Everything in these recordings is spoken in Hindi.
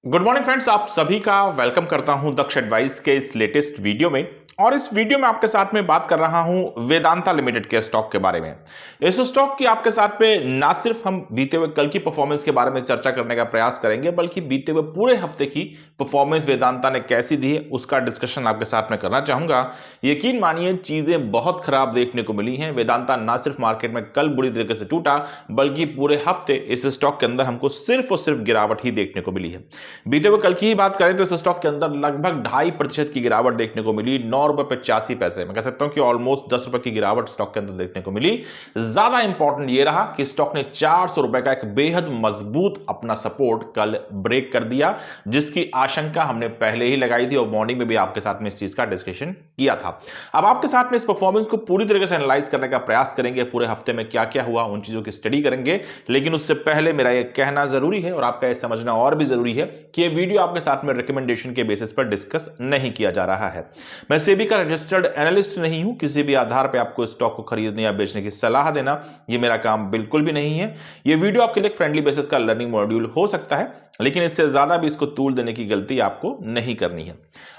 गुड मॉर्निंग फ्रेंड्स, आप सभी का वेलकम करता हूं दक्ष एडवाइस के इस लेटेस्ट वीडियो में। और इस वीडियो में आपके साथ में बात कर रहा हूं वेदांता लिमिटेड के स्टॉक के बारे में। इस स्टॉक की आपके साथ में ना सिर्फ हम बीते हुए कल की परफॉर्मेंस के बारे में चर्चा करने का प्रयास करेंगे, बल्कि बीते हुए पूरे हफ्ते की परफॉर्मेंस वेदांता ने कैसी दी है उसका डिस्कशन आपके साथ में करना चाहूंगा। यकीन मानिए, चीजें बहुत खराब देखने को मिली हैं। वेदांता ना सिर्फ मार्केट में कल बुरी तरीके से टूटा, बल्कि पूरे हफ्ते इस स्टॉक के अंदर हमको सिर्फ और सिर्फ गिरावट ही देखने को मिली है। बीते हुए कल की ही बात करें तो इस स्टॉक के अंदर लगभग 2.5% की गिरावट देखने को मिली। 9 रुपए 85 पैसे, मैं कह सकता हूं कि ऑलमोस्ट 10 रुपए की गिरावट स्टॉक के अंदर देखने को मिली। ज्यादा इंपॉर्टेंट यह रहा कि स्टॉक ने 400 रुपए का एक बेहद मजबूत अपना सपोर्ट कल ब्रेक कर दिया, जिसकी आशंका हमने पहले ही लगाई थी और मॉर्निंग में भी आपके साथ में इस चीज का डिस्कशन किया था। अब आपके साथ में इस परफॉर्मेंस को पूरी तरीके से एनालाइज करने का प्रयास करेंगे। पूरे हफ्ते में क्या क्या हुआ उन चीजों की स्टडी करेंगे, लेकिन उससे पहले मेरा यह कहना जरूरी है और आपका यह समझना और भी जरूरी है कि यह वीडियो आपके साथ में रिकमेंडेशन के बेसिस पर डिस्कस नहीं किया जा रहा है। मैं सेबी का रजिस्टर्ड एनालिस्ट नहीं हूं। किसी भी आधार पर आपको स्टॉक को खरीदने या बेचने की सलाह देना यह मेरा काम बिल्कुल भी नहीं है। यह वीडियो आपके लिए फ्रेंडली बेसिस का लर्निंग मॉड्यूल हो सकता है, लेकिन इससे ज्यादा भी इसको तूल देने की गलती आपको नहीं करनी है।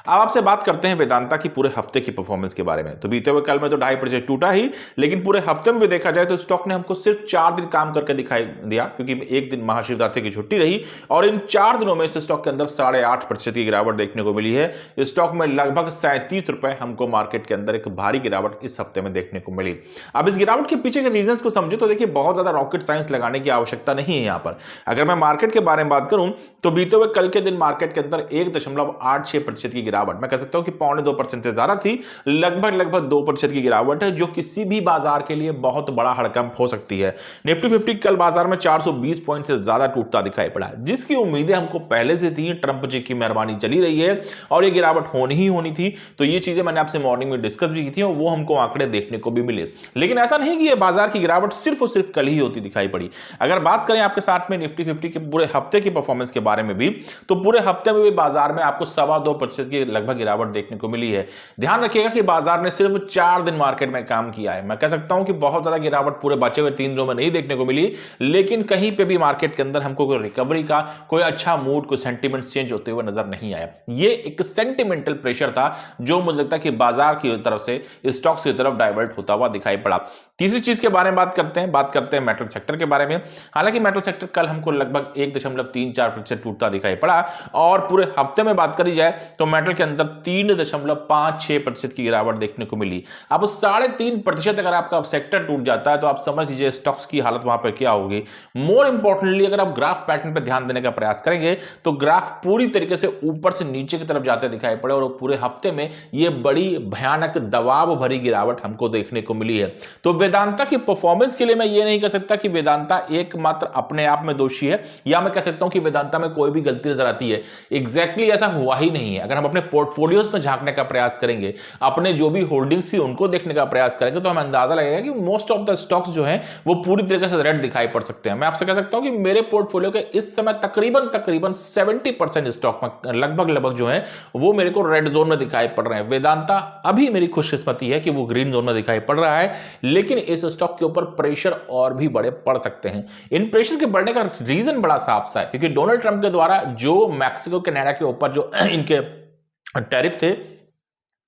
अब आपसे बात करते हैं वेदांता की पूरे हफ्ते की परफॉर्मेंस के बारे में। तो बीते हुए कल में तो 2.5% टूटा ही, लेकिन पूरे हफ्ते में भी देखा जाए तो स्टॉक ने हमको सिर्फ 4 दिन काम करके दिखाई दिया, क्योंकि एक दिन महाशिवरात्रि की छुट्टी रही और इन 4 दिनों में इस स्टॉक के अंदर 8.5% की गिरावट देखने को मिली है। स्टॉक में लगभग 37 रुपए हमको मार्केट के अंदर एक भारी गिरावट इस हफ्ते में देखने को मिली। अब इस गिरावट के पीछे के रीजंस को समझे तो देखिए, बहुत ज्यादा रॉकेट साइंस लगाने की आवश्यकता नहीं है यहां पर। अगर मैं मार्केट के बारे में बात करूं तो बीते हुए कल के दिन मार्केट के अंदर 1.86% की गिरावट, मैं कह सकता हूं कि 0.25% से ज्यादा थी। लगभग 2% की गिरावट है, जो किसी भी बाजार के लिए बहुत बड़ा हड़कंप हो सकती है। निफ्टी 50 कल बाजार में 420 पॉइंट से ज्यादा टूटता दिखाई पड़ा, जिसकी उम्मीदें हमको पहले से थी। ट्रंप जी की मेहरबानी चली रही है और ये गिरावट होनी ही होनी थी। तो ये चीजें मैंने आपसे मॉर्निंग में डिस्कस भी की थी और वो हमको आंकड़े देखने को भी मिले। लेकिन ऐसा नहीं कि ये बाजार की गिरावट सिर्फ और सिर्फ कल ही होती दिखाई पड़ी। अगर बात करें आपके साथ में निफ्टी 50 के पूरे हफ्ते की परफॉर्मेंस के बारे में भी, तो पूरे हफ्ते में भी बाजार में आपको 2.25% की लगभग गिरावट देखने को मिली है। ध्यान रखिएगा कि बाजार ने सिर्फ 4 दिन मार्केट में काम किया है। मैं कह सकता हूं कि बहुत ज्यादा गिरावट पूरे बचे हुए 3 दिनों में नहीं देखने को मिली, लेकिन कहीं पे भी मार्केट के अंदर हमको कोई रिकवरी का, कोई अच्छा मूड, कोई सेंटीमेंट चेंज होते हुए नजर नहीं आया। ये एक सेंटिमेंटल प्रेशर था जो मुझे लगता है कि बाजार की तरफ से स्टॉक्स की तरफ डाइवर्ट होता हुआ दिखाई पड़ा। तीसरी चीज के बारे में बात करते हैं मेटल सेक्टर के बारे में। हालांकि मेटल सेक्टर कल हमको लगभग 1.34% टूटता दिखाई पड़ा और पूरे हफ्ते में बात करी जाए तो मेटल के अंदर 3.56% की गिरावट देखने को मिली। अब 3.5% अगर आपका सेक्टर टूट जाता है तो आप समझ लीजिए स्टॉक्स की हालत वहां पर क्या होगी। मोर इंपॉर्टेंटली, अगर आप ग्राफ पैटर्न पर ध्यान देने का प्रयास करेंगे तो ग्राफ पूरी तरीके से ऊपर से नीचे की तरफ जाते दिखाई पड़े और पूरे हफ्ते में यह बड़ी भयानक दबाव भरी गिरावट हमको देखने को मिली है। तो वेदांता की परफॉर्मेंस के लिए मैं ये नहीं कह सकता कि वेदांता एकमात्र अपने आप में दोषी है, या मैं कह सकता हूं कि वेदांता में कोई भी गलती नजर आती है। एग्जैक्टली ऐसा हुआ ही नहीं है। अगर हम अपने पोर्टफोलियोज में झांकने का प्रयास करेंगे, अपने जो भी होल्डिंग्स थी उनको देखने का प्रयास करेंगे, तो हमें अंदाजा लगेगा कि मोस्ट ऑफ द स्टॉक्स जो हैं वो पूरी तरीके से रेड दिखाई पड़ सकते हैं। मैं आपसे कह सकता हूं कि मेरे पोर्टफोलियो के इस समय तकरीबन 70% स्टॉक में लगभग जो है वो मेरे को रेड जोन में दिखाई पड़ रहे हैं। वेदांता अभी मेरी खुशकिस्मती है कि वो ग्रीन जोन में दिखाई पड़ रहा है, लेकिन इस स्टॉक के ऊपर प्रेशर और भी बड़े पड़ सकते हैं। इन प्रेशर के बढ़ने का रीजन बड़ा साफ सा है, क्योंकि डोनाल्ड ट्रंप के द्वारा जो मैक्सिको कनाडा के ऊपर जो इनके टैरिफ थे,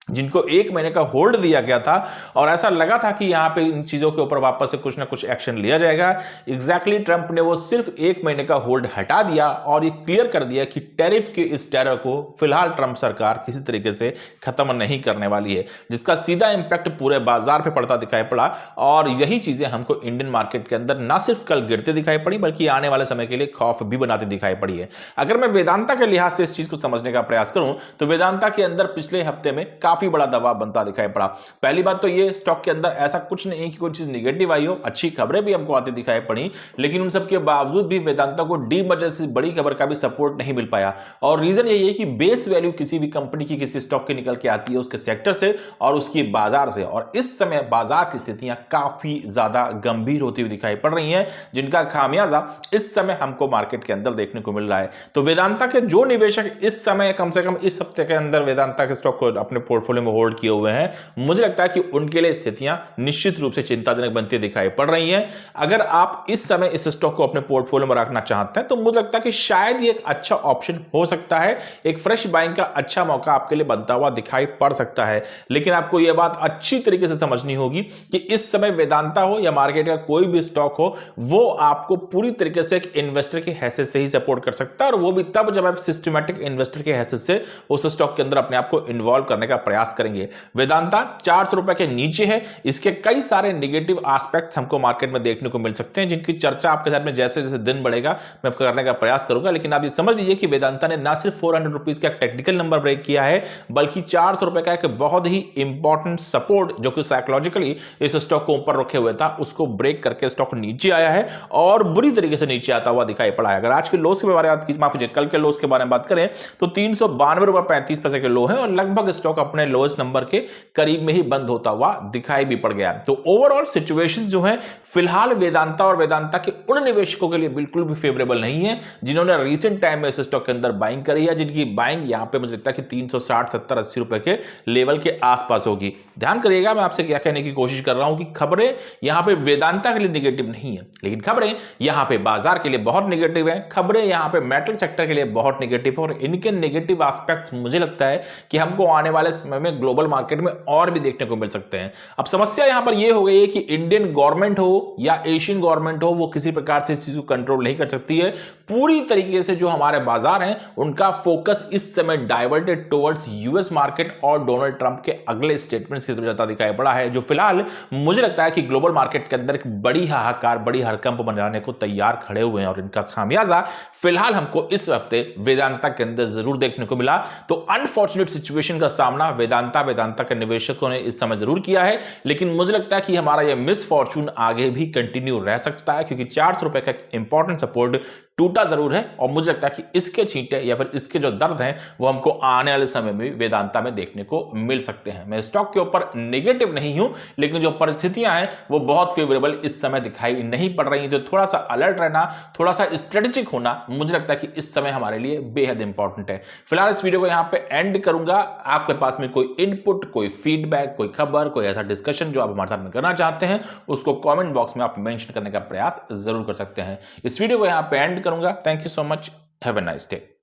जिनको 1 महीने का होल्ड दिया गया था और ऐसा लगा था कि यहां पे इन चीजों के ऊपर वापस से कुछ ना कुछ एक्शन लिया जाएगा। एग्जैक्टली ट्रंप ने वो सिर्फ 1 महीने का होल्ड हटा दिया और ये क्लियर कर दिया कि टैरिफ के इस टेरर को फिलहाल ट्रंप सरकार किसी तरीके से खत्म नहीं करने वाली है, जिसका सीधा इंपैक्ट पूरे बाजार पे पड़ता दिखाई पड़ा। और यही चीजें हमको इंडियन मार्केट के अंदर ना सिर्फ कल गिरते दिखाई पड़ी, बल्कि आने वाले समय के लिए खौफ भी बनाते दिखाई पड़ी है। अगर मैं वेदांता के लिहाज से इस चीज को समझने का प्रयास करूं तो वेदांता के अंदर पिछले हफ्ते में काफी बड़ा दबाव बनता दिखाई पड़ा। पहली बात तो ये, स्टॉक के अंदर ऐसा कुछ नहीं कि कोई चीज निगेटिव आई हो, अच्छी खबरें भी हमको आती दिखाई पड़ी, लेकिन उन सब के बावजूद भी वेदांता को डीमर्जर बड़ी खबर का भी सपोर्ट नहीं मिल पाया। और रीजन यही है कि बेस वैल्यू किसी भी कंपनी की, किसी स्टॉक की निकल के आती है उसके सेक्टर से और उसकी बाजार से, और इस समय बाजार की स्थितियां काफी ज्यादा गंभीर होती हुई दिखाई पड़ रही हैं, जिनका खामियाजा इस समय हमको मार्केट के अंदर देखने को मिल रहा है। तो वेदांता के जो निवेशक इस समय कम से कम इस हफ्ते के अंदर वेदांता के स्टॉक को अपने पोर्टफोलियो पोर्टफोलियो में होल्ड किए हुए हैं, मुझे लगता है कि उनके लिए स्थितियां निश्चित रूप से चिंताजनक बनती दिखाई पड़ रही हैं। अगर आप इस समय इस स्टॉक को अपने पोर्टफोलियो में रखना चाहते हैं तो मुझे लगता है कि शायद ये एक अच्छा ऑप्शन हो सकता है, एक फ्रेश बाइंग का अच्छा मौका आपके लिए बनता हुआ दिखाई पड़ सकता है। लेकिन आपको यह बात अच्छी तरीके से समझनी होगी कि इस समय वेदांता हो या मार्केट का कोई भी स्टॉक हो, वो आपको पूरी तरीके से एक इन्वेस्टर की हैसियत से ही सपोर्ट कर सकता है, और वो भी तब जब आप सिस्टमैटिक इन्वेस्टर की हैसियत से उस स्टॉक के अंदर अपने आप को इन्वॉल्व करने का प्रयास करेंगे। वेदांता 400 रुपए के नीचे है, इसके कई सारे नेगेटिव एस्पेक्ट्स हमको मार्केट में देखने को मिल सकते हैं, जिनकी चर्चा आपके साथ में जैसे जैसे दिन बढ़ेगा मैं करने का प्रयास करूंगा। लेकिन आप ये समझ लीजिए कि वेदांता ने ना सिर्फ 400 रुपीज का टेक्निकल नंबर ब्रेक किया है, बल्कि 400 रुपए का एक बहुत ही इंपॉर्टेंट सपोर्ट जो कि साइकोलॉजिकली इस स्टॉक को ऊपर रखे हुए था, उसको ब्रेक करके स्टॉक नीचे आया है और बुरी तरीके से नीचे आता हुआ दिखाई पड़ा है। अगर आज के लोस के बारे में बात की, माफ कीजिए कल के लोस के बारे में बात करें तो 392 रुपए 35 पैसे के लो है और लगभग स्टॉक अपने लोएस्ट नंबर के करीब में ही बंद होता हुआ दिखाई भी पड़ गया। तो ओवरऑल सिचुएशन जो है फिलहाल वेदांता और वेदांता के उन निवेशकों के लिए बिल्कुल भी फेवरेबल नहीं है जिन्होंने रीसेंट टाइम में इस स्टॉक के अंदर बाइंग करी है, जिनकी बाइंग यहां पे मुझे लगता है कि 360 70 80 रुपए के लेवल के आसपास होगी। ध्यान करिएगा मैं आपसे क्या कहने की कोशिश कर रहा हूं कि खबरें यहां पे वेदांता के लिए नेगेटिव नहीं है, लेकिन खबरें यहां पे बाजार के लिए बहुत नेगेटिव है, खबरें यहां पे मेटल सेक्टर के लिए बहुत नेगेटिव है, और इनके नेगेटिव एस्पेक्ट्स मुझे लगता है कि हमको आने वाले समय में ग्लोबल मार्केट में और भी देखने को मिल सकते हैं। अब समस्या यहां पर यह हो गई है कि इंडियन गवर्नमेंट हो या एशियन गवर्नमेंट हो, वो किसी प्रकार से इस चीज को कंट्रोल नहीं कर सकती है। पूरी तरीके से जो हमारे बाजार हैं उनका फोकस इस समय डाइवर्टेड टुवर्ड्स यूएस मार्केट और डोनाल्ड ट्रंप के अगले स्टेटमेंट्स की तरफ जाता दिखाई पड़ा है, जो फिलहाल मुझे लगता है कि ग्लोबल मार्केट के अंदर एक बड़ी हाहाकार, बड़ी हड़कंप बनाने को तैयार खड़े हुए हैं, और इनका खामियाजा फिलहाल हमको इस हफ्ते वेदांता के अंदर जरूर देखने को मिला। तो अनफॉर्चुनेट सिचुएशन का सामना वेदांता के निवेशकों ने इस समय जरूर किया है, लेकिन मुझे लगता है कि हमारा यह मिसफॉर्चून आगे भी कंटिन्यू रह सकता है, क्योंकि 400 रुपए का इंपॉर्टेंट सपोर्ट टूटा जरूर है, और मुझे लगता है कि इसके छींटे या फिर इसके जो दर्द हैं वो हमको आने वाले समय में वेदांता में देखने को मिल सकते हैं। मैं स्टॉक के ऊपर नेगेटिव नहीं हूं, लेकिन जो परिस्थितियां हैं वो बहुत फेवरेबल इस समय दिखाई नहीं पड़ रही, तो थोड़ा सा अलर्ट रहना, थोड़ा सा स्ट्रेटेजिक होना मुझे लगता है कि इस समय हमारे लिए बेहद इंपॉर्टेंट है। फिलहाल इस वीडियो को यहां पे एंड करूंगा। आपके पास में कोई इनपुट, कोई फीडबैक, कोई खबर, कोई ऐसा डिस्कशन जो आप हमारे साथ में करना चाहते हैं, उसको कमेंट बॉक्स में आप मेंशन करने का प्रयास जरूर कर सकते हैं। इस वीडियो को यहां पे एंड करूंगा। Thank you so much, have a nice day.